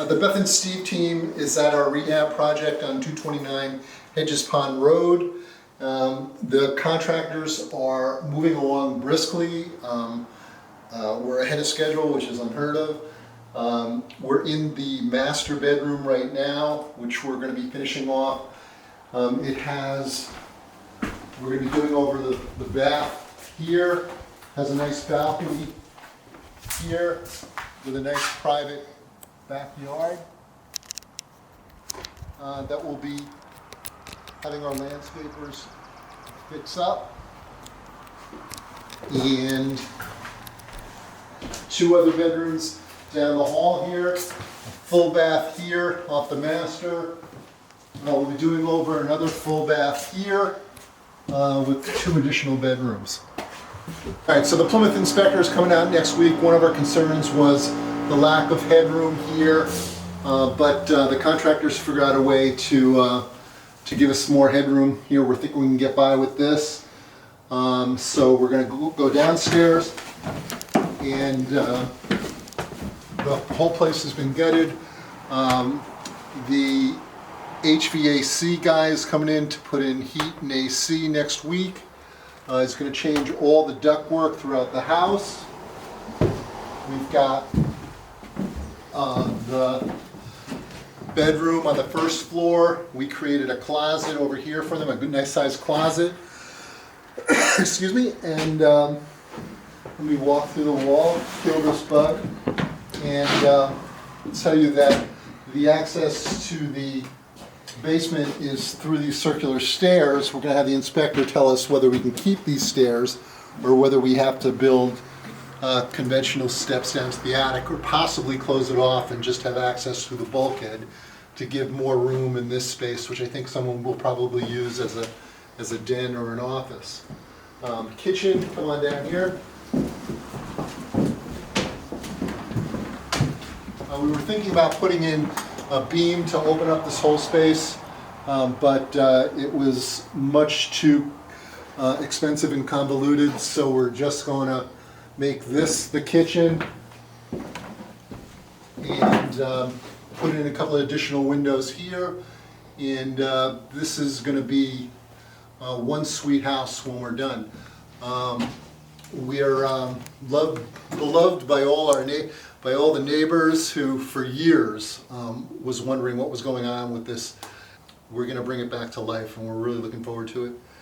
The Beth Steve team is at our rehab project on 229 Hedges Pond Road. The contractors are moving along briskly. We're ahead of schedule, which is unheard of. We're in the master bedroom right now, which we're going to be finishing off. We're going to be doing over the bath here. Has a nice balcony here with a nice private backyard that we'll be having our landscapers fix up, and two other bedrooms down the hall here, a full bath here off the master. We'll be doing over another full bath here with two additional bedrooms. All right, so the Plymouth inspector is coming out next week. One of our concerns was the lack of headroom here, but the contractors figured out a way to give us more headroom here. We're thinking we can get by with this. So we're going to go downstairs, and the whole place has been gutted. The HVAC guy is coming in to put in heat and AC next week. He's going to change all the ductwork throughout the house. We've got the bedroom on the first floor. We created a closet over here for them, a good nice sized closet. Excuse me. And let me walk through the wall, kill this bug, and tell you that the access to the basement is through these circular stairs. We're going to have the inspector tell us whether we can keep these stairs or whether we have to build conventional steps down to the attic, or possibly close it off and just have access through the bulkhead to give more room in this space, which I think someone will probably use as a den or an office. Kitchen, come on down here. We were thinking about putting in a beam to open up this whole space, but it was much too expensive and convoluted, so we're just going to make this the kitchen and put in a couple of additional windows here, and this is going to be one sweet house when we're done. We are beloved by all the neighbors who for years was wondering what was going on with this. We're going to bring it back to life, and we're really looking forward to it.